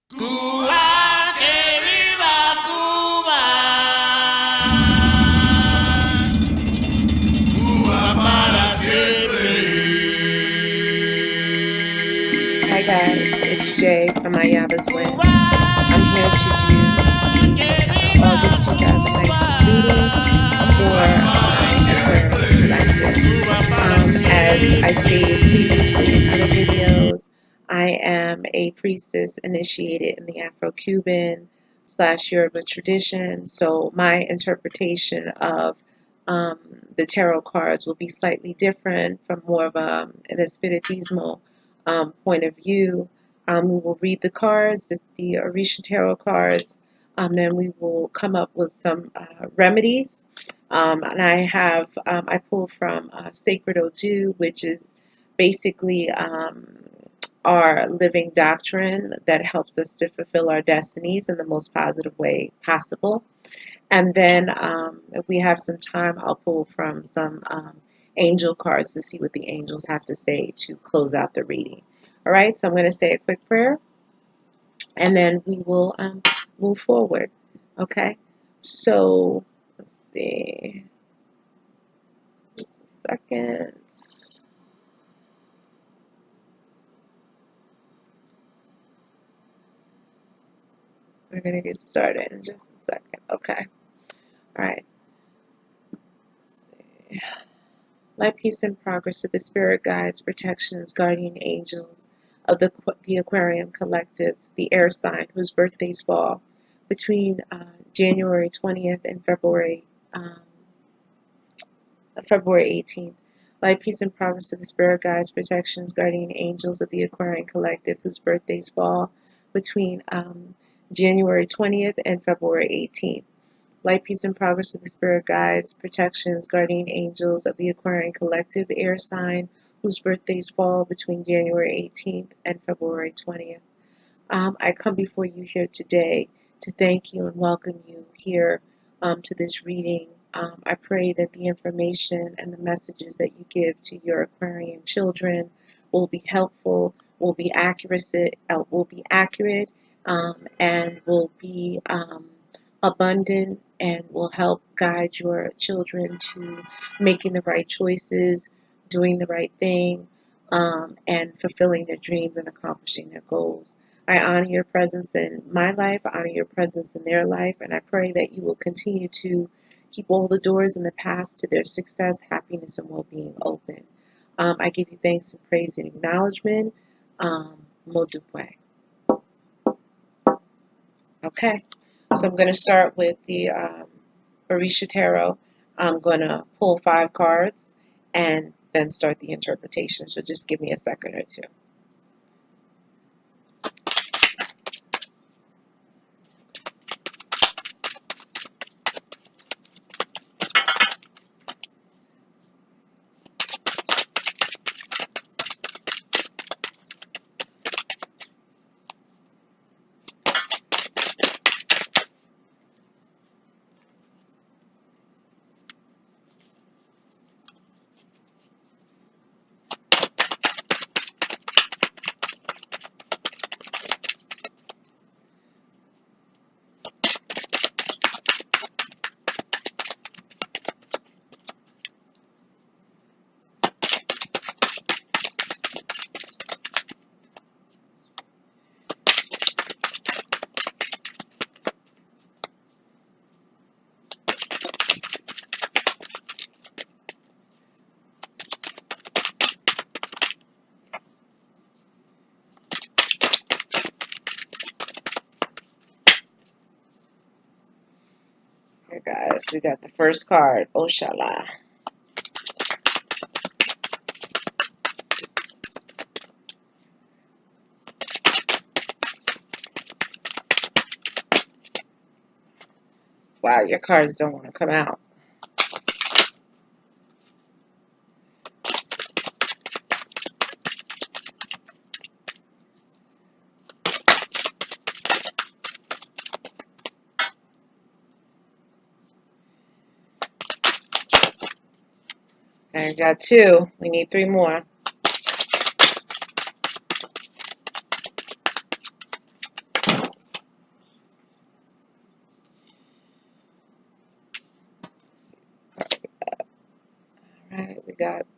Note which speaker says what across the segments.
Speaker 1: Cuba, que viva Cuba. Cuba para siempre.
Speaker 2: Hi guys, it's Jay from My Yaba's Win. I'm here to do the August 2019 reading for my Aquarius collective. As I stated previously in other videos, I am a priestess initiated in the Afro-Cuban / Yoruba tradition, so my interpretation of the tarot cards will be slightly different from more of an espiritismo point of view. We will read the cards, the Orisha tarot cards, then we will come up with some remedies. And I pull from Sacred Odu, which is basically our living doctrine that helps us to fulfill our destinies in the most positive way possible. And then if we have some time, I'll pull from some angel cards to see what the angels have to say to close out the reading. All right, so I'm going to say a quick prayer and then we will move forward. Okay, so let's see. Just a second. We're going to get started in just a second. Okay. All right. Let's see. Light, peace, and progress to the spirit guides, protections, guardian angels of the Aquarium Collective, the air sign whose birthdays fall between January 20th and February 18th. Light, peace, and progress to the spirit guides, protections, guardian angels of the Aquarian Collective, whose birthdays fall between January 20th and February 18th. Light, peace, and progress to the spirit guides, protections, guardian angels of the Aquarian Collective, air sign, whose birthdays fall between January 18th and February 20th. I come before you here today to thank you and welcome you here to this reading. I pray that the information and the messages that you give to your Aquarian children will be helpful, will be accurate, and will be abundant, and will help guide your children to making the right choices, doing the right thing, and fulfilling their dreams and accomplishing their goals. I honor your presence in my life, I honor your presence in their life, and I pray that you will continue to keep all the doors in the past to their success, happiness, and well-being open. I give you thanks and praise and acknowledgement. Modupwe. Okay, so I'm going to start with the Orisha Tarot. I'm going to pull 5 cards and then start the interpretation. So just give me a second or two. Here, guys, we got the first card, Oshala. Wow, your cards don't want to come out. I got 2. We need 3 more.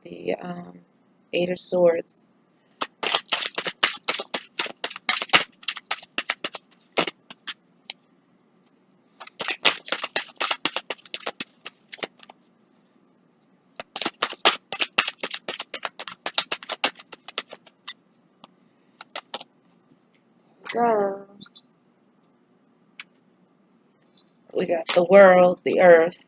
Speaker 2: the Eight of Swords. Go. We got the world, the earth.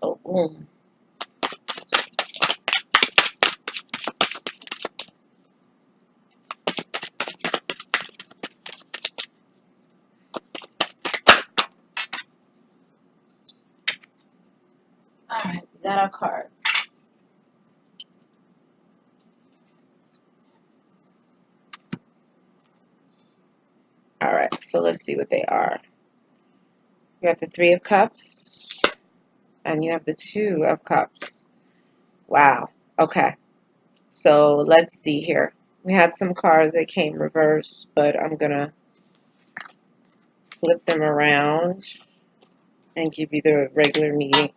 Speaker 2: Ogun. Alright, we got our card. Alright, so let's see what they are. You have the Three of Cups, and you have the Two of Cups. Wow. Okay. So let's see here. We had some cards that came reversed, but I'm going to flip them around and give you the regular meaning,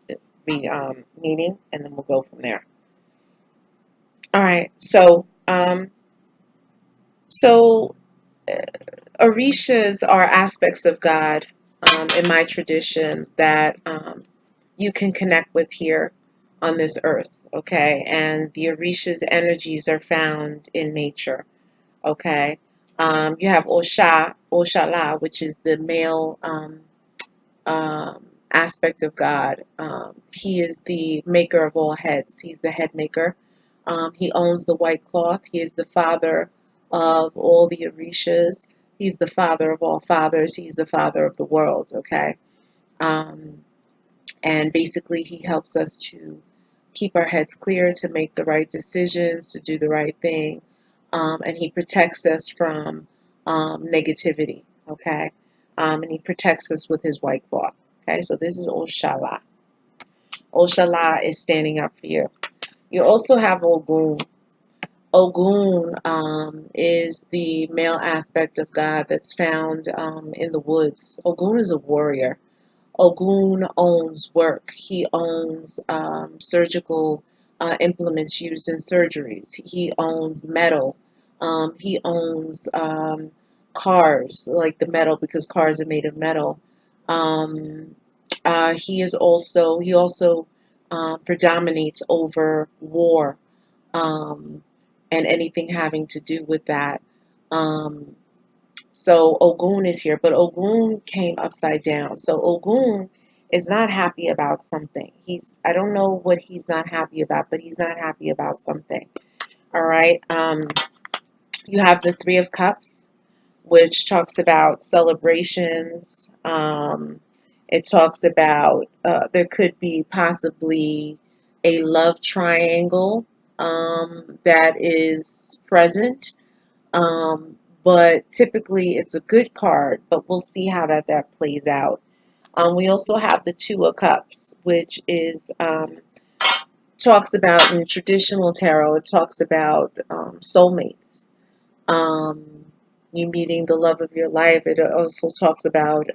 Speaker 2: and then we'll go from there. All right. So Orishas are aspects of God in my tradition that you can connect with here on this earth, okay? And the Orishas' energies are found in nature, okay? You have Oshala, which is the male aspect of God. He is the maker of all heads. He's the head maker. He owns the white cloth. He is the father of all the Orishas. He's the father of all fathers. He's the father of the world, okay? Um, and basically, he helps us to keep our heads clear, to make the right decisions, to do the right thing. And he protects us from negativity, okay? And he protects us with his white cloth, okay? So this is Oshala. Oshala is standing up for you. You also have Ogun. Ogun is the male aspect of God that's found in the woods. Ogun is a warrior. Ogun owns work. He owns surgical implements used in surgeries. He owns metal. He owns cars, like the metal, because cars are made of metal. Um, he also predominates over war um, and anything having to do with that. Um, so Ogun is here, but Ogun came upside down. So Ogun is not happy about something. I don't know what he's not happy about, but he's not happy about something. All right. You have the Three of Cups, which talks about celebrations. It talks about there could be possibly a love triangle that is present. But typically it's a good card, but we'll see how that plays out. We also have the Two of Cups, which is talks about in traditional tarot. It talks about soulmates, um, you meeting the love of your life. It also talks about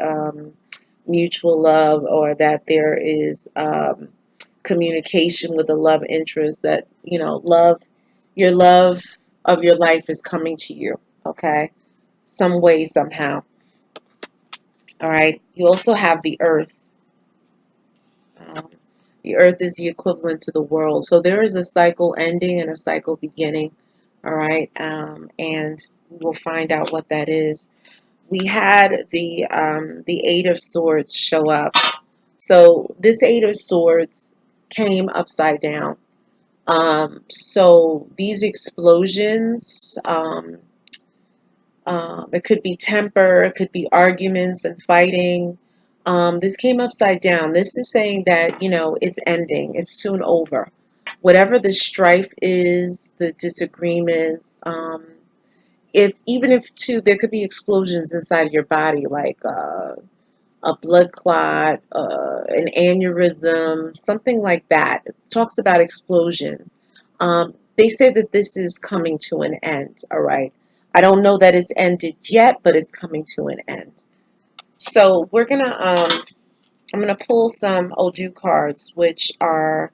Speaker 2: mutual love, or that there is communication with a love interest. That your love of your life is coming to you. Okay, some way, somehow. All right. You also have the earth. Um, the earth is the equivalent to the world. So there is a cycle ending and a cycle beginning. All right. And we'll find out what that is. We had the Eight of Swords show up. So this Eight of Swords came upside down. So these explosions, it could be temper, it could be arguments and fighting. This came upside down. This is saying that, it's ending. It's soon over. Whatever the strife is, the disagreements, if too, there could be explosions inside of your body, like a blood clot, an aneurysm, something like that. It talks about explosions. They say that this is coming to an end, all right? I don't know that it's ended yet, but it's coming to an end. So I'm gonna pull some Odu cards, which are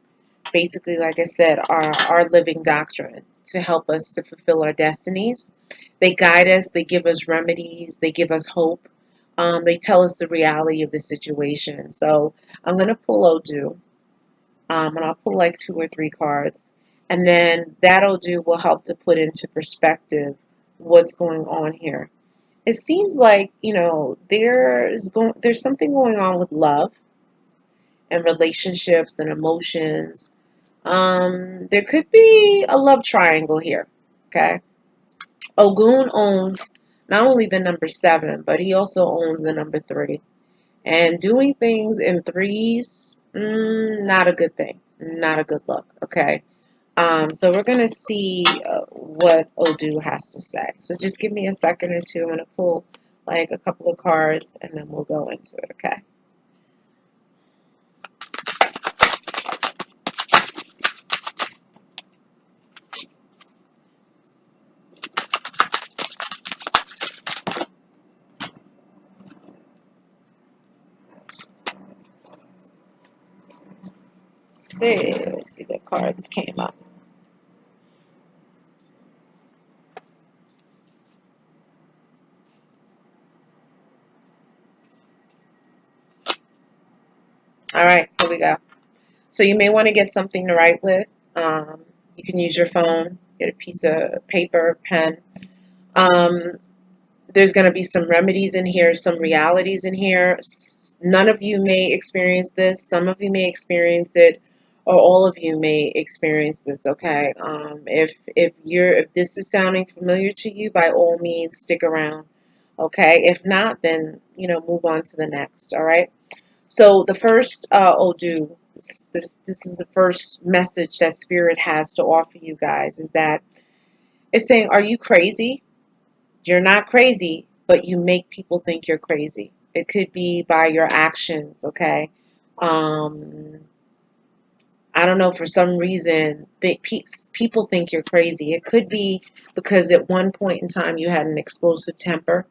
Speaker 2: basically, like I said, our living doctrine to help us to fulfill our destinies. They guide us, they give us remedies, they give us hope. They tell us the reality of the situation. So I'm going to pull Odu, and I'll pull like 2 or 3 cards. And then that Odu will help to put into perspective what's going on here. It seems like, there's something going on with love and relationships and emotions. There could be a love triangle here. Okay. Ogun owns not only the number 7, but he also owns the number 3. And doing things in threes, not a good thing. Not a good look. Okay. So we're going to see what Odu has to say. So just give me a second or two. I'm going to pull like a couple of cards and then we'll go into it. Okay. Let's see what cards came up. All right, here we go. So you may want to get something to write with. You can use your phone, get a piece of paper, pen. Um, there's going to be some remedies in here, some realities in here. None of you may experience this. Some of you may experience it, or all of you may experience this. Okay. If this is sounding familiar to you, by all means, stick around. Okay. If not, then move on to the next. All right. So the first Odu, this is the first message that Spirit has to offer you guys, is that it's saying, are you crazy? You're not crazy, but you make people think you're crazy. It could be by your actions, okay? Um, I don't know, for some reason, people think you're crazy. It could be because at one point in time you had an explosive temper.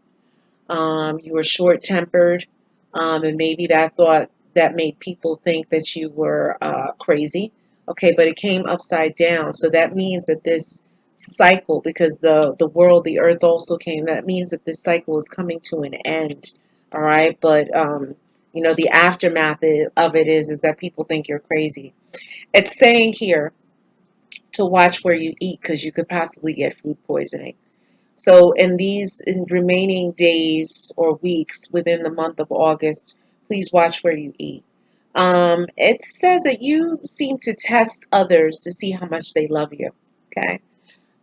Speaker 2: You were short-tempered, and maybe that made people think that you were crazy. Okay, but it came upside down, so that means that this cycle, because the earth also came, that means that this cycle is coming to an end. All right, but the aftermath of it is that people think you're crazy. It's saying here to watch where you eat because you could possibly get food poisoning. So in remaining days or weeks within the month of August, please watch where you eat. It says that you seem to test others to see how much they love you. Okay.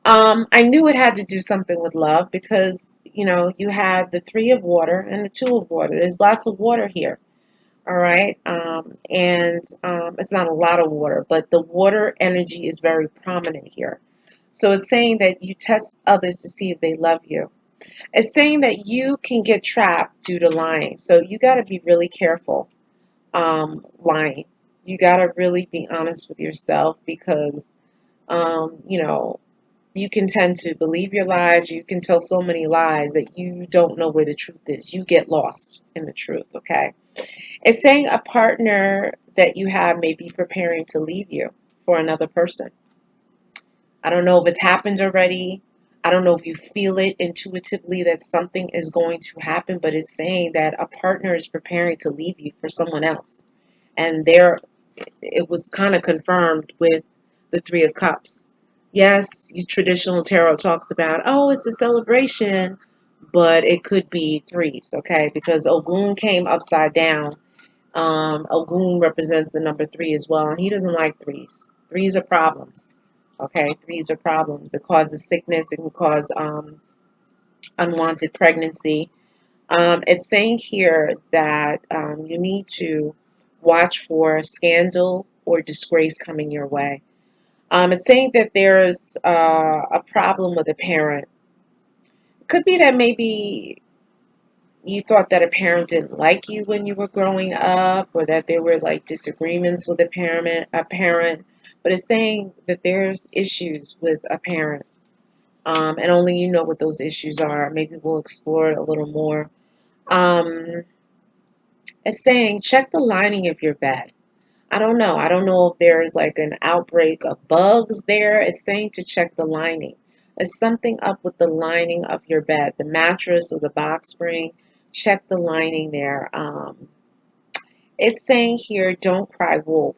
Speaker 2: I knew it had to do something with love because, you had the 3 of water and the 2 of water. There's lots of water here. All right. And it's not a lot of water, but the water energy is very prominent here. So it's saying that you test others to see if they love you. It's saying that you can get trapped due to lying. So you got to be really careful lying. You got to really be honest with yourself because, you can tend to believe your lies. You can tell so many lies that you don't know where the truth is. You get lost in the truth, okay? It's saying a partner that you have may be preparing to leave you for another person. I don't know if it's happened already. I don't know if you feel it intuitively that something is going to happen, but it's saying that a partner is preparing to leave you for someone else. And it was kind of confirmed with the 3 of Cups. Yes, traditional tarot talks about, oh, it's a celebration, but it could be threes, okay? Because Ogun came upside down. Ogun represents the number 3 as well, and he doesn't like threes. Threes are problems. Okay, threes are problems. It causes sickness. It can cause unwanted pregnancy. It's saying here that you need to watch for scandal or disgrace coming your way. It's saying that there's a problem with a parent. It could be that maybe you thought that a parent didn't like you when you were growing up, or that there were like disagreements with a parent, but it's saying that there's issues with a parent, and only you know what those issues are. Maybe we'll explore it a little more. Um, it's saying check the lining of your bed. I don't know. I don't know if there's like an outbreak of bugs there. It's saying to check the lining. There's something up with the lining of your bed, the mattress or the box spring. Check the lining there. It's saying here, don't cry wolf.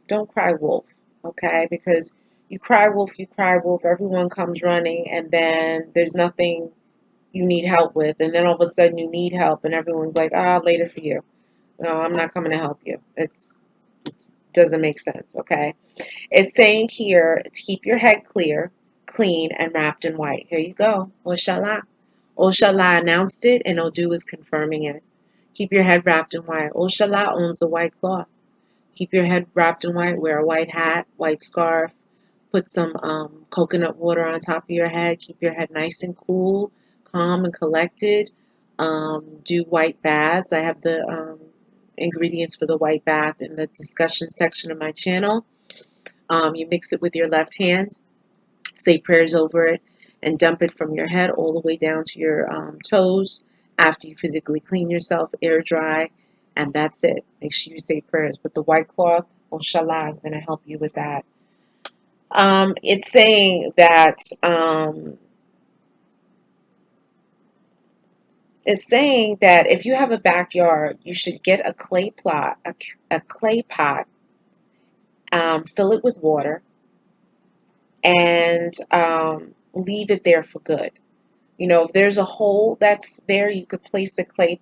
Speaker 2: Don't cry wolf, okay? Because you cry wolf, everyone comes running, and then there's nothing you need help with. And then all of a sudden you need help, and everyone's like, later for you. No, I'm not coming to help you. It doesn't make sense, okay? It's saying here to keep your head clear, clean, and wrapped in white. Here you go. Oshala. Oshala announced it, and Odu is confirming it. Keep your head wrapped in white. Oshala owns the white cloth. Keep your head wrapped in white. Wear a white hat, white scarf. Put some coconut water on top of your head. Keep your head nice and cool, calm and collected. Do white baths. I have the ingredients for the white bath in the discussion section of my channel. You mix it with your left hand, say prayers over it, and dump it from your head all the way down to your toes after you physically clean yourself, air dry, and that's it. Make sure you say prayers. But the white cloth, Oshala, is going to help you with that. It's saying that if you have a backyard, you should get a clay plot, a clay pot, fill it with water, and leave it there for good. You know, if there's a hole that's there, you could place the clay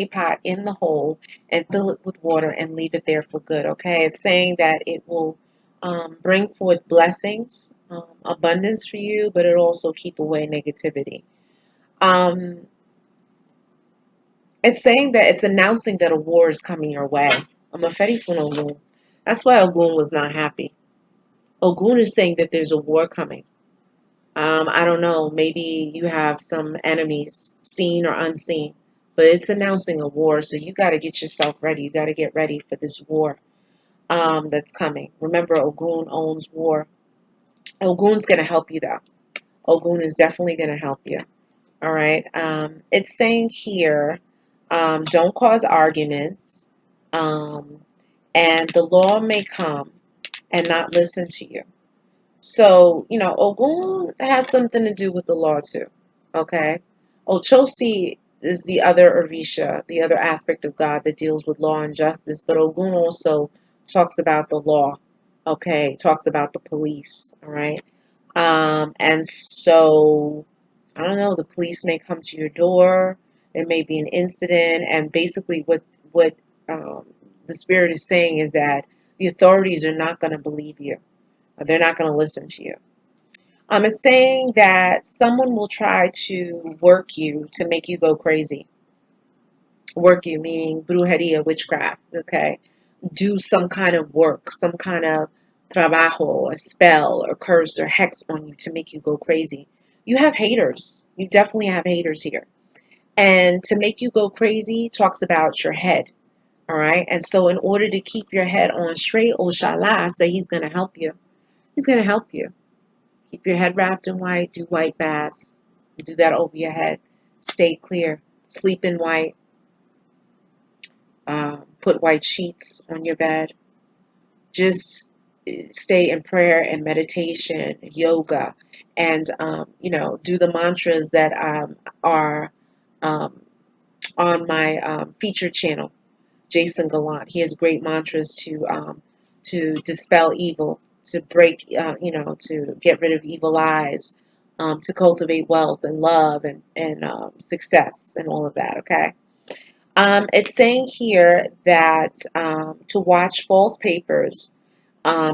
Speaker 2: pot in the hole and fill it with water and leave it there for good. Okay, it's saying that it will bring forth blessings, abundance for you, but it'll also keep away negativity. Um, it's saying that it's announcing that a war is coming your way. I'm a Fedi from Ogun. That's why Ogun was not happy. Ogun is saying that there's a war coming. I don't know, maybe you have some enemies, seen or unseen, but it's announcing a war, so you got to get yourself ready. You got to get ready for this war that's coming. Remember, Ogun owns war. Ogun's going to help you, though. Ogun is definitely going to help you. All right. It's saying here, don't cause arguments, um, and the law may come and not listen to you. So, Ogun has something to do with the law too. Okay. Ochosi is the other Orisha, the other aspect of God that deals with law and justice, but Ogun also talks about the law. Okay. Talks about the police. All right. And so, I don't know, the police may come to your door. There may be an incident. And basically what um, the spirit is saying is that the authorities are not going to believe you. They're not going to listen to you. It's saying that someone will try to work you to make you go crazy. Work you, meaning brujeria, witchcraft, okay? Do some kind of work, some kind of trabajo, a spell, or curse, or hex on you to make you go crazy. You have haters. You definitely have haters here. And to make you go crazy talks about your head, all right? And so in order to keep your head on straight, Oshala say he's going to help you. He's going to help you. Keep your head wrapped in white. Do white baths. Do that over your head. Stay clear. Sleep in white. Put white sheets on your bed. Just stay in prayer and meditation, yoga, and do the mantras that are um, on my featured channel, Jason Gallant. He has great mantras to dispel evil, to break, to get rid of evil eyes, to cultivate wealth and love and success and all of that. Okay. It's saying here that to watch false papers,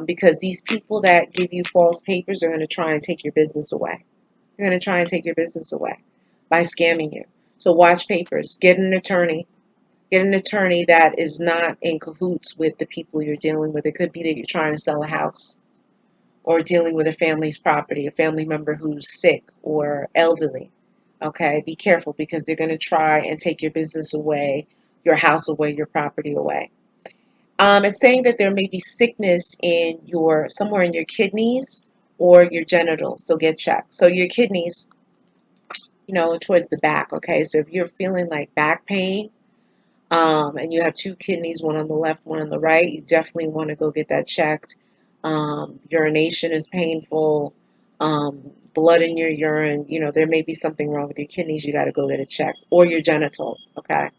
Speaker 2: because these people that give you false papers are going to try and take your business away. They're going to try and take your business away by scamming you. So watch papers. Get an attorney. Get an attorney that is not in cahoots with the people you're dealing with. It could be that you're trying to sell a house or dealing with a family's property, a family member who's sick or elderly. Okay, be careful because they're going to try and take your business away, your house away, your property away. It's saying that there may be sickness in your somewhere in your kidneys or your genitals, so get checked. So your kidneys, towards the back. Okay, so if you're feeling like back pain, and you have two kidneys, one on the left, one on the right, you definitely want to go get that checked. Urination is painful. Blood in your urine, there may be something wrong with your kidneys. You got to go get it checked, or your genitals. Okay.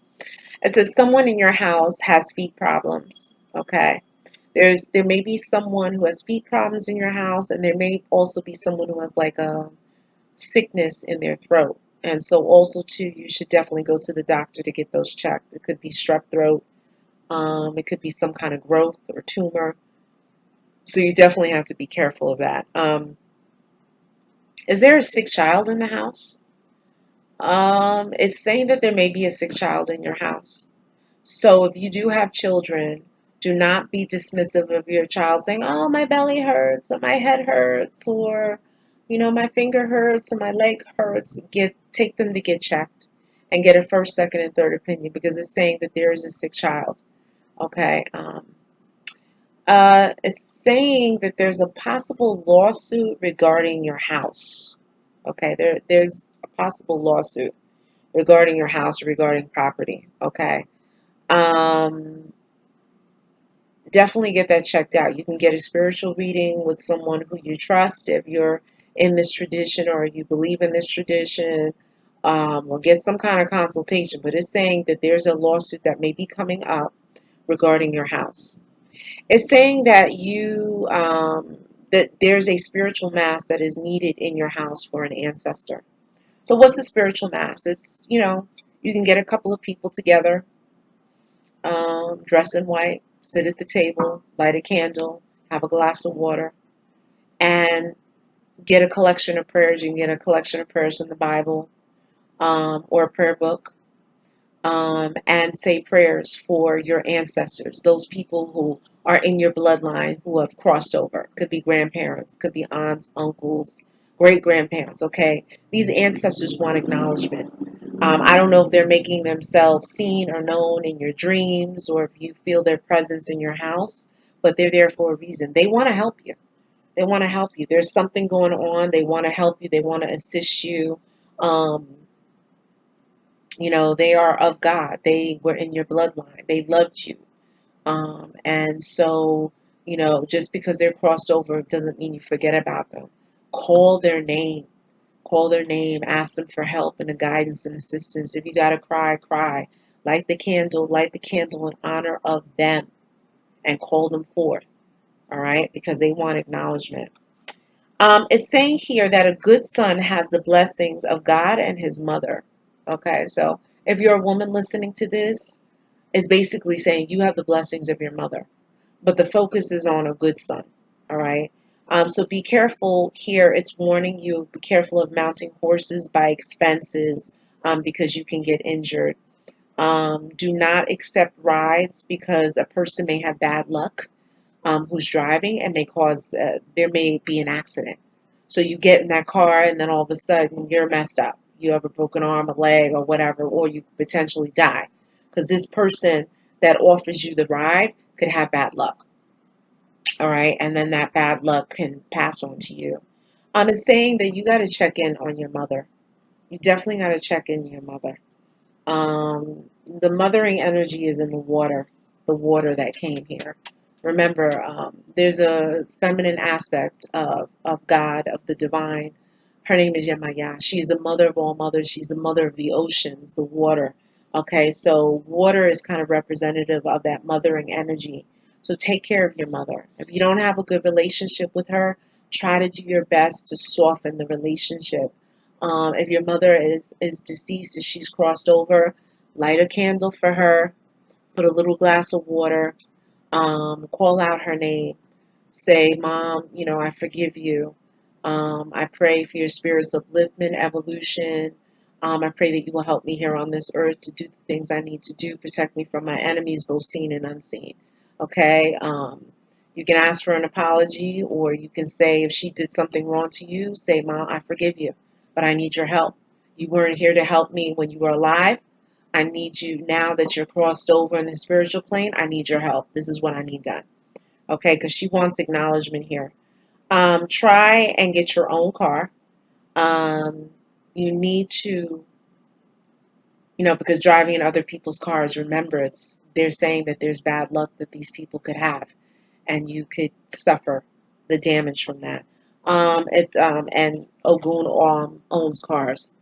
Speaker 2: It says someone in your house has feet problems. Okay. There may be someone who has feet problems in your house, and there may also be someone who has like a sickness in their throat. And so also too, you should definitely go to the doctor to get those checked. It could be strep throat. It could be some kind of growth or tumor. So you definitely have to be careful of that. Is there a sick child in the house? It's saying that there may be a sick child in your house. So if you do have children, do not be dismissive of your child saying, "Oh, my belly hurts, or my head hurts, or my finger hurts, or my leg hurts." Take them to get checked and get a first, second, and third opinion because it's saying that there is a sick child. Okay. It's saying that there's a possible lawsuit regarding your house. Okay, there's a possible lawsuit regarding your house, regarding property. Okay. Um, Definitely get that checked out. You can get a spiritual reading with someone who you trust if you're in this tradition or you believe in this tradition, or get some kind of consultation. But it's saying that there's a lawsuit that may be coming up regarding your house. It's saying that that there's a spiritual mass that is needed in your house for an ancestor. So what's a spiritual mass? It's, you can get a couple of people together, dress in white, sit at the table, light a candle, have a glass of water, and get a collection of prayers. You can get a collection of prayers in the Bible, or a prayer book, and say prayers for your ancestors, those people who are in your bloodline who have crossed over. Could be grandparents, could be aunts, uncles, great grandparents. Okay, these ancestors want acknowledgement. I don't know if they're making themselves seen or known in your dreams or if you feel their presence in your house, but they're there for a reason. They want to help you. They want to help you. There's something going on. They want to help you. They want to assist you. Um, they are of God. They were in your bloodline. They loved you. And so, just because they're crossed over doesn't mean you forget about them. Call their name. Call their name. Ask them for help and guidance and assistance. If you got to cry, cry. Light the candle. Light the candle in honor of them and call them forth. All right? Because they want acknowledgement. It's saying here that a good son has the blessings of God and his mother. Okay, so if you're a woman listening to this, it's basically saying you have the blessings of your mother, but the focus is on a good son. All right. So be careful here. It's warning you. Be careful of mounting horses by expenses, because you can get injured. Do not accept rides because a person may have bad luck, who's driving and there may be an accident. So you get in that car and then all of a sudden you're messed up. You have a broken arm, a leg, or whatever, or you could potentially die because this person that offers you the ride could have bad luck. All right, and then that bad luck can pass on to you. It's saying that you got to check in on your mother. You definitely got to check in your mother. The mothering energy is in the water that came here. Remember, there's a feminine aspect of God, of the divine. Her name is Yemaya. She's the mother of all mothers. She's the mother of the oceans, the water. Okay, so water is kind of representative of that mothering energy. So take care of your mother. If you don't have a good relationship with her, try to do your best to soften the relationship. If your mother is deceased, if she's crossed over, light a candle for her, put a little glass of water, call out her name, say, "Mom, I forgive you. I pray for your spirit's upliftment, evolution. I pray that you will help me here on this earth to do the things I need to do, protect me from my enemies, both seen and unseen." Okay? You can ask for an apology, or you can say, if she did something wrong to you, say, "Mom, I forgive you, but I need your help. You weren't here to help me when you were alive. I need you now that you're crossed over in the spiritual plane. I need your help. This is what I need done. Okay, because she wants acknowledgement here. Try and get your own car. You need to, because driving in other people's cars, remember, they're saying that there's bad luck that these people could have, and you could suffer the damage from that. And Ogun owns cars,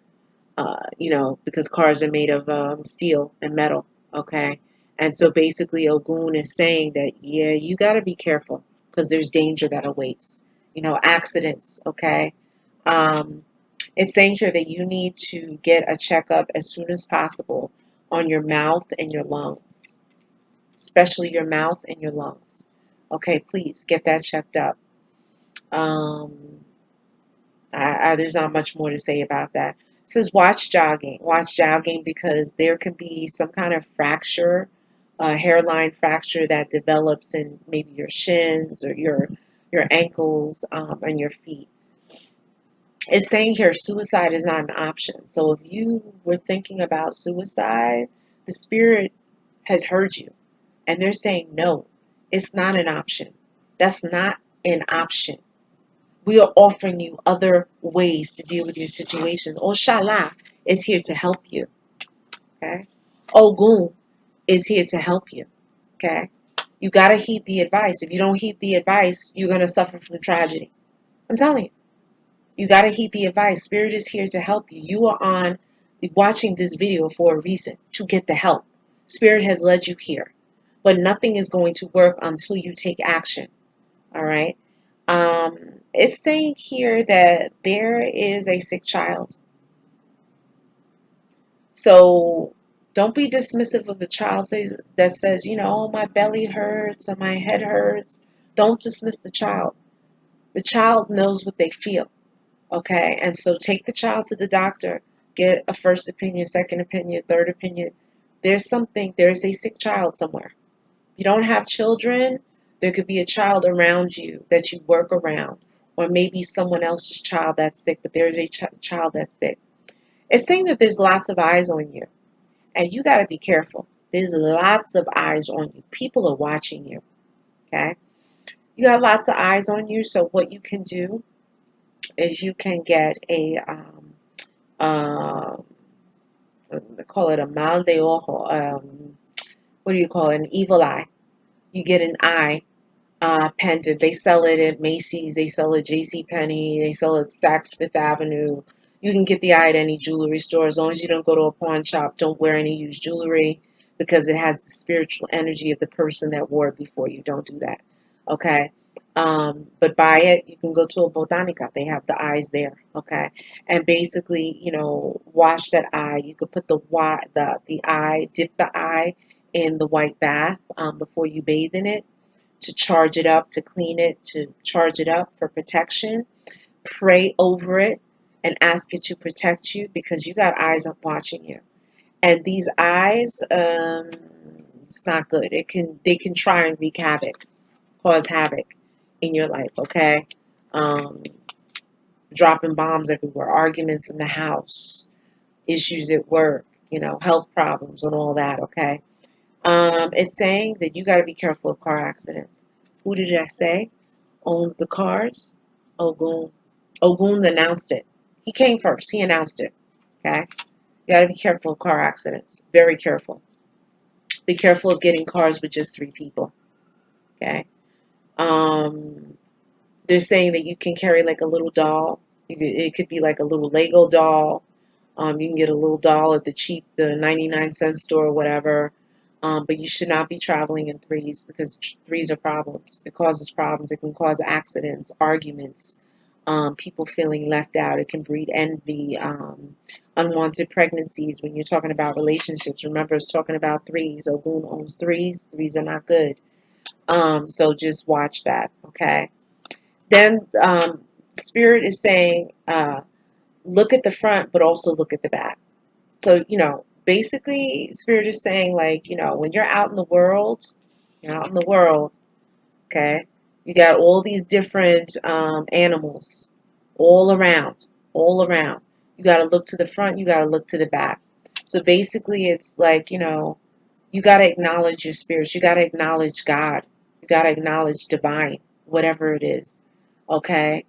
Speaker 2: because cars are made of steel and metal. Okay, and so basically, Ogun is saying that yeah, you got to be careful because there's danger that awaits. Accidents. Okay. Um, it's saying here that you need to get a checkup as soon as possible on your mouth and your lungs, especially your mouth and your lungs. Okay, please get that checked up. Um, there's not much more to say about that. It says watch jogging. Watch jogging because there can be some kind of fracture, hairline fracture that develops in maybe your shins or your ankles and your feet. It's saying here suicide is not an option. So if you were thinking about suicide, the spirit has heard you. And they're saying, no, it's not an option. That's not an option. We are offering you other ways to deal with your situation. Oshala is here to help you. Okay. Ogun is here to help you. Okay. You got to heed the advice. If you don't heed the advice, you're going to suffer from tragedy. I'm telling you. You got to heed the advice. Spirit is here to help you. You are watching this video for a reason, to get the help. Spirit has led you here. But nothing is going to work until you take action. All right. It's saying here that there is a sick child. So don't be dismissive of a child that says, oh, my belly hurts or my head hurts. Don't dismiss the child. The child knows what they feel. Okay, and so take the child to the doctor, get a first opinion, second opinion, third opinion. There's a sick child somewhere. If you don't have children, there could be a child around you that you work around, or maybe someone else's child that's sick, but there's a child that's sick. It's saying that there's lots of eyes on you, and you got to be careful. There's lots of eyes on you. People are watching you, okay? You got lots of eyes on you, so what you can do is you can get uh, they call it a mal de ojo. What do you call it? An evil eye. You get an eye pendant. They sell it at Macy's. They sell it at J.C. Penney. They sell it at Saks Fifth Avenue. You can get the eye at any jewelry store as long as you don't go to a pawn shop. Don't wear any used jewelry because it has the spiritual energy of the person that wore it before you. Don't do that. Okay. But buy it. You can go to a botanica. They have the eyes there. Okay. And basically, wash that eye. You could put the eye, dip the eye in the white bath before you bathe in it to charge it up, to clean it, to charge it up for protection. Pray over it and ask it to protect you because you got eyes up watching you. And these eyes, it's not good. They can try and wreak havoc, cause havoc in your life, okay? Um, Dropping bombs everywhere, arguments in the house, issues at work, health problems and all that, okay? It's saying that you got to be careful of car accidents. Who did I say owns the cars? Ogun. Ogun announced it. He came first. He announced it. Okay? You got to be careful of car accidents. Very careful. Be careful of getting cars with just 3 people. Okay? Um, they're saying that you can carry like a little doll. It could be like a little Lego doll. You can get a little doll at the 99-cent store or whatever. But you should not be traveling in threes because threes are problems. It causes problems. It can cause accidents, arguments, people feeling left out. It can breed envy, unwanted pregnancies. When you're talking about relationships, remember it's talking about threes. Ogun owns threes. Threes are not good. So just watch that, okay? Then Spirit is saying, look at the front, but also look at the back. So, basically, Spirit is saying, like, when you're out in the world, okay, you got all these different animals all around, all around. You got to look to the front. You got to look to the back. So basically, it's like, you got to acknowledge your spirits. You got to acknowledge God. You got to acknowledge divine, whatever it is. Okay?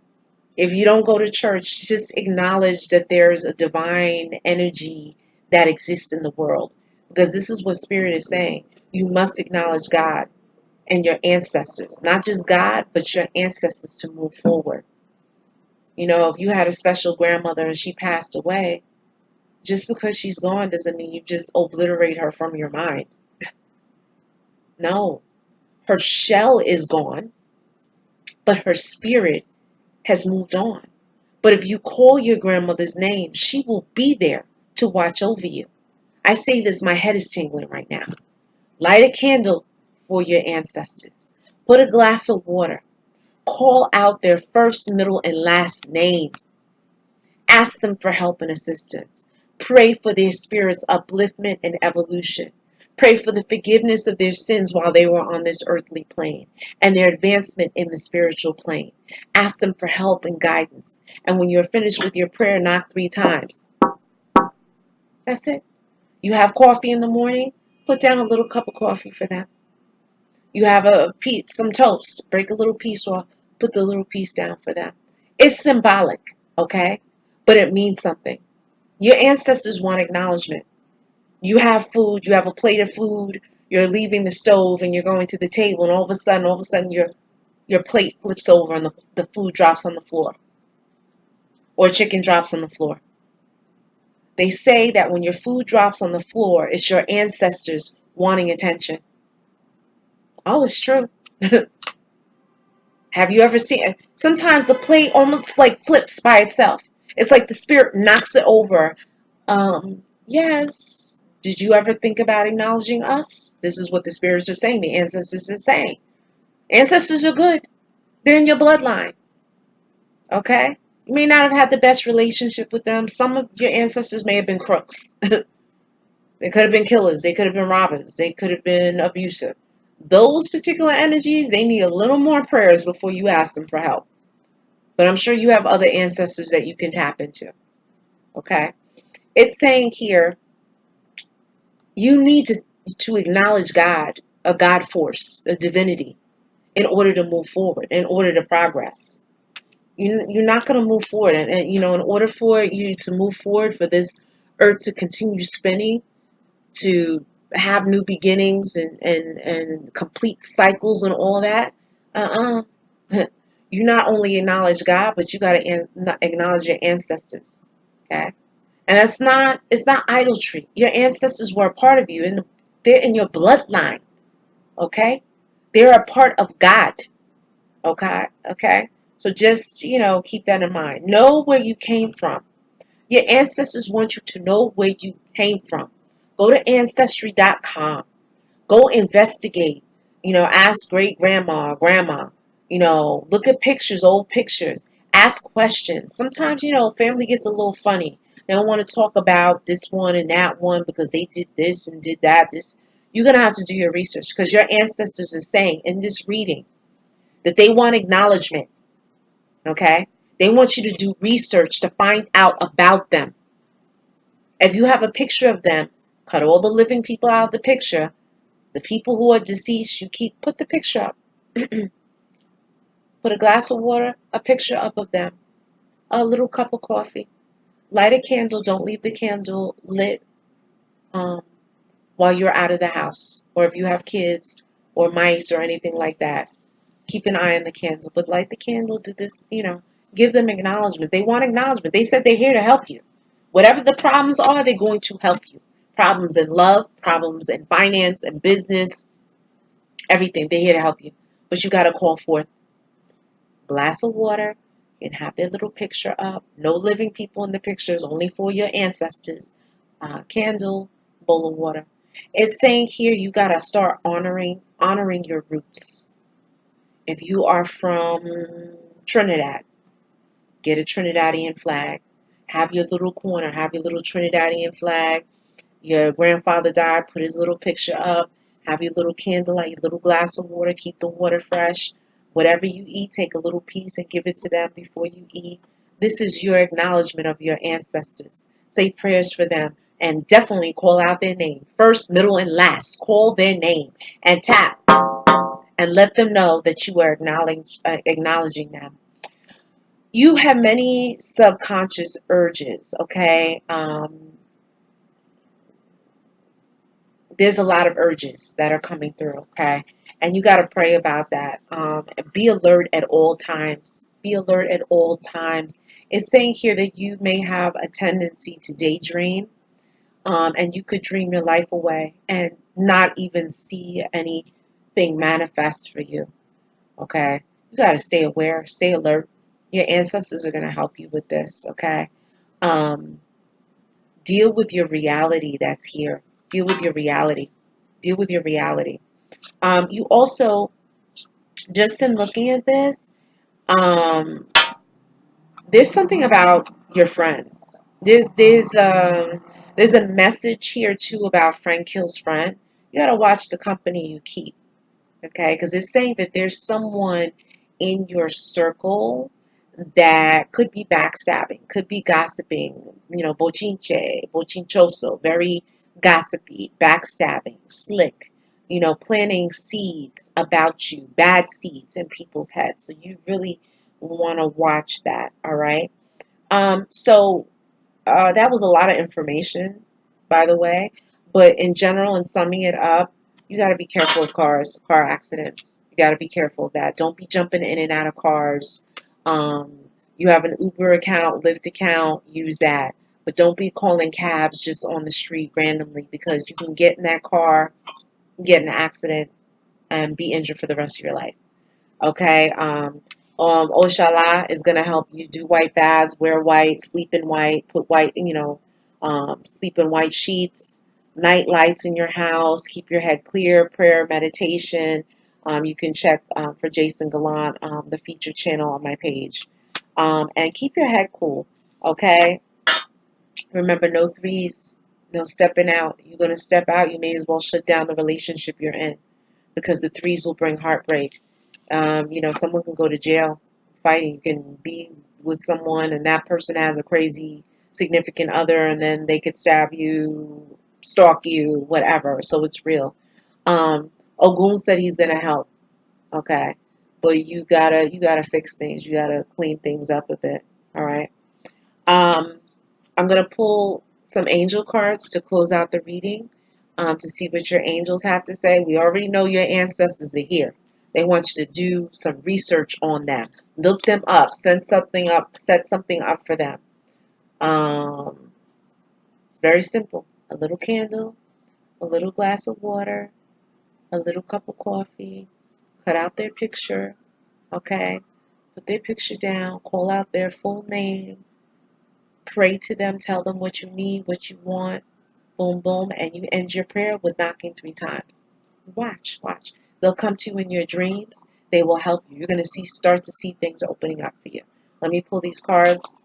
Speaker 2: If you don't go to church, just acknowledge that there's a divine energy that exists in the world. Because this is what Spirit is saying. You must acknowledge God and your ancestors. Not just God, but your ancestors to move forward. If you had a special grandmother and she passed away, just because she's gone doesn't mean you just obliterate her from your mind. No. Her shell is gone, but her spirit has moved on. But if you call your grandmother's name, she will be there to watch over you. I say this, my head is tingling right now. Light a candle for your ancestors. Put a glass of water. Call out their first, middle, and last names. Ask them for help and assistance. Pray for their spirit's upliftment and evolution. Pray for the forgiveness of their sins while they were on this earthly plane and their advancement in the spiritual plane. Ask them for help and guidance. And when you're finished with your prayer, knock 3 times. That's it. You have coffee in the morning, put down a little cup of coffee for them. You have some toast, break a little piece off, put the little piece down for them. It's symbolic, okay? But it means something. Your ancestors want acknowledgement. You have food, you have a plate of food, you're leaving the stove and you're going to the table, and all of a sudden your plate flips over and the food drops on the floor. Or chicken drops on the floor. They say that when your food drops on the floor, it's your ancestors wanting attention. Oh, it's true. Have you ever seen it? Sometimes the plate almost like flips by itself. It's like the spirit knocks it over. Yes. Did you ever think about acknowledging us? This is what the spirits are saying. The ancestors are saying. Ancestors are good. They're in your bloodline. Okay? You may not have had the best relationship with them. Some of your ancestors may have been crooks. They could have been killers. They could have been robbers. They could have been abusive. Those particular energies, they need a little more prayers before you ask them for help. But I'm sure you have other ancestors that you can tap into. Okay? It's saying here, you need to acknowledge God, a God force, a divinity, in order to move forward, in order to progress. You're not going to move forward. And, in order for you to move forward, for this earth to continue spinning, to have new beginnings and complete cycles and all that, you not only acknowledge God, but you got to acknowledge your ancestors. Okay? And it's not idolatry. Your ancestors were a part of you, and they're in your bloodline. Okay? They're a part of God. Okay? Okay? So just, keep that in mind. Know where you came from. Your ancestors want you to know where you came from. Go to Ancestry.com. Go investigate. Ask great grandma or grandma. Look at pictures, old pictures. Ask questions. Sometimes, family gets a little funny. They don't want to talk about this one and that one because they did this and did that. You're going to have to do your research because your ancestors are saying in this reading that they want acknowledgement. Okay? They want you to do research to find out about them. If you have a picture of them, cut all the living people out of the picture. The people who are deceased, put the picture up. Put a glass of water, a picture up of them, a little cup of coffee. Light a candle. Don't leave the candle lit while you're out of the house. Or if you have kids or mice or anything like that, keep an eye on the candle. But light the candle, do this, give them acknowledgement. They want acknowledgement. They said they're here to help you. Whatever the problems are, they're going to help you. Problems in love, problems in finance and business, everything. They're here to help you. But you got to call forth glass of water and have their little picture up. No living people in the pictures, only for your ancestors. Candle, bowl of water. It's saying here you got to start honoring your roots. If you are from Trinidad, get a Trinidadian flag. Have your little corner, have your little Trinidadian flag. Your grandfather died, put his little picture up. Have your little candlelight, your little glass of water, keep the water fresh. Whatever you eat, take a little piece and give it to them before you eat. This is your acknowledgement of your ancestors. Say prayers for them and definitely call out their name. First, middle, and last. Call their name and tap and let them know that you are acknowledging them. You have many subconscious urges, okay? There's a lot of urges that are coming through, okay? And you got to pray about that. And be alert at all times. Be alert at all times. It's saying here that you may have a tendency to daydream, and you could dream your life away and not even see anything manifest for you, okay? You got to stay aware, stay alert. Your ancestors are going to help you with this, okay? Um, Deal with your reality that's here. Deal with your reality. Deal with your reality. You also, just in looking at this, um, there's something about your friends. There's a message here too about friend kills friend. You gotta watch the company you keep, okay? Because it's saying that there's someone in your circle that could be backstabbing, could be gossiping, bochinche, bochinchoso, very gossipy, backstabbing, slick, planting seeds about you, bad seeds in people's heads. So you really want to watch that, all right? So that was a lot of information, by the way. But in general, and summing it up, you got to be careful of car accidents. You got to be careful of that. Don't be jumping in and out of cars. Um, you have an Uber account, Lyft account, use that. But don't be calling cabs just on the street randomly, because you can get in that car, get in an accident, and be injured for the rest of your life. Okay. Oshala is going to help you do white baths, wear white, sleep in white, put white, sleep in white sheets, night lights in your house, keep your head clear, prayer, meditation. You can check for Jason Gallant, the featured channel on my page. And keep your head cool. Okay. Remember, no threes, no stepping out. You're going to step out, you may as well shut down the relationship you're in, because the threes will bring heartbreak. Someone can go to jail fighting. You can be with someone and that person has a crazy significant other, and then they could stab you, stalk you, whatever. So it's real. Ogun said he's gonna help. Okay, but you gotta fix things. You gotta clean things up a bit. All right. Um, I'm going to pull some angel cards to close out the reading, to see what your angels have to say. We already know your ancestors are here. They want you to do some research on them. Look them up. Set something up for them. It's very simple. A little candle, a little glass of water, a little cup of coffee. Cut out their picture, okay? Put their picture down. Call out their full name. Pray to them. Tell them what you need, what you want. Boom, boom, and you end your prayer with knocking 3 times. Watch, watch. They'll come to you in your dreams. They will help you. You're going to start to see things opening up for you. Let me pull these cards.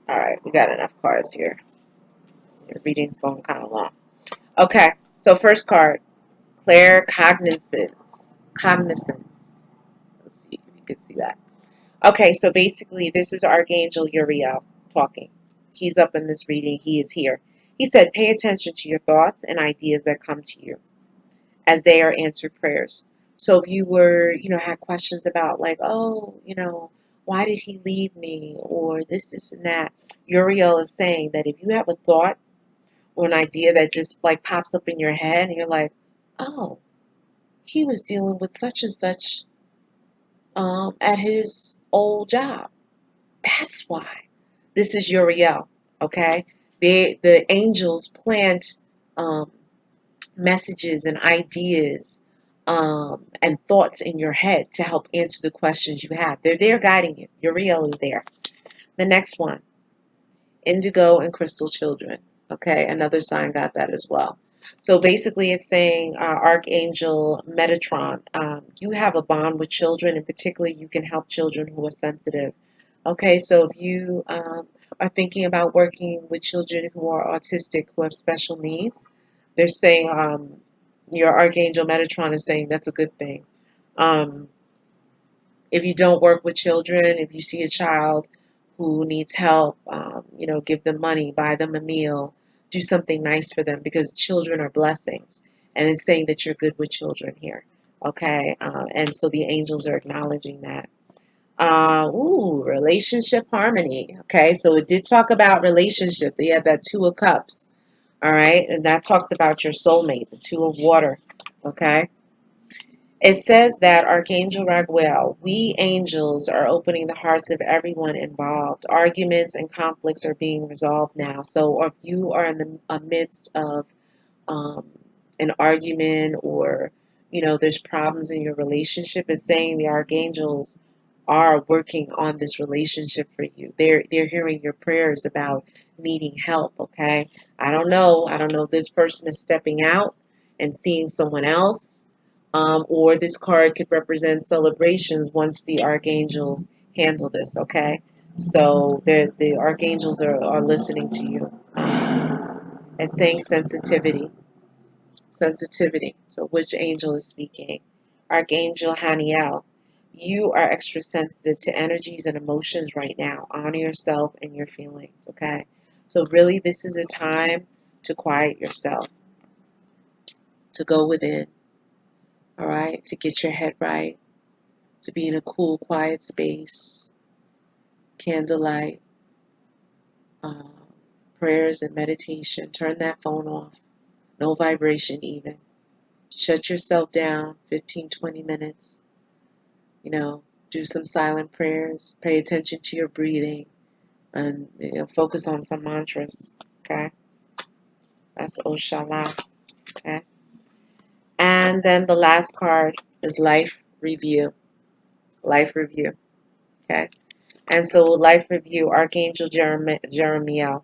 Speaker 2: All right, we got enough cards here. Your reading's going kind of long. Okay, so first card, Claire Cognizance. Cognizance. Let's see if you can see that. Okay, so basically, this is Archangel Uriel talking. He's up in this reading. He is here. He said, pay attention to your thoughts and ideas that come to you, as they are answered prayers. So if you were, had questions about like, oh, why did he leave me? Or this, and that. Uriel is saying that if you have a thought or an idea that just like pops up in your head and you're like, oh, he was dealing with such and such at his old job. That's why. This is Uriel, okay? The angels plant um, messages and ideas and thoughts in your head to help answer the questions you have. They're there guiding you. Uriel is there. The next one, indigo and crystal children. Okay, another sign got that as well. So basically, it's saying Archangel Metatron, you have a bond with children, and particularly you can help children who are sensitive. Okay, so if you are thinking about working with children who are autistic, who have special needs, they're saying your Archangel Metatron is saying that's a good thing. Um, if you don't work with children, if you see a child who needs help, give them money, buy them a meal, do something nice for them because children are blessings. And it's saying that you're good with children here. Okay. And so the angels are acknowledging that. Relationship harmony. Okay. So it did talk about relationship. They had that Two of Cups. All right. And that talks about your soulmate, the Two of Water. Okay. It says that Archangel Raguel, we angels are opening the hearts of everyone involved. Arguments and conflicts are being resolved now. So if you are in the midst of um, an argument or there's problems in your relationship, it's saying the archangels are working on this relationship for you. They're hearing your prayers about needing help. Okay, I don't know if this person is stepping out and seeing someone else, or this card could represent celebrations once the archangels handle this. Okay, so the archangels are listening to you. It's saying sensitivity. Sensitivity. So which angel is speaking? Archangel Haniel. You are extra sensitive to energies and emotions right now. Honor yourself and your feelings, okay? So really this is a time to quiet yourself, to go within, all right? To get your head right, to be in a cool, quiet space, candlelight, um, prayers and meditation. Turn that phone off. No vibration even. Shut yourself down 15, 20 minutes. Do some silent prayers, pay attention to your breathing, and focus on some mantras. Okay, that's Oshala. Okay, and then the last card is life review. Life review. Okay, and so life review, Archangel Jeremiah.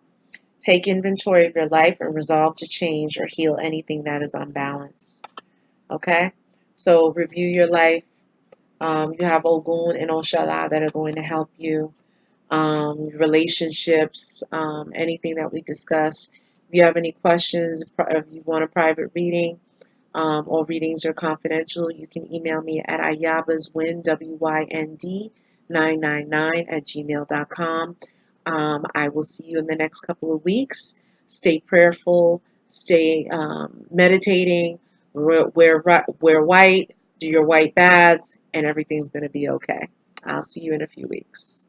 Speaker 2: Take inventory of your life and resolve to change or heal anything that is unbalanced. Okay, so review your life. You have Ogun and Oshala that are going to help you. Relationships, anything that we discussed. If you have any questions, if you want a private reading, all readings are confidential, you can email me at ayabaswind, WYND 999 at gmail.com. I will see you in the next couple of weeks. Stay prayerful, stay meditating, wear white, do your white baths, and everything's going to be okay. I'll see you in a few weeks.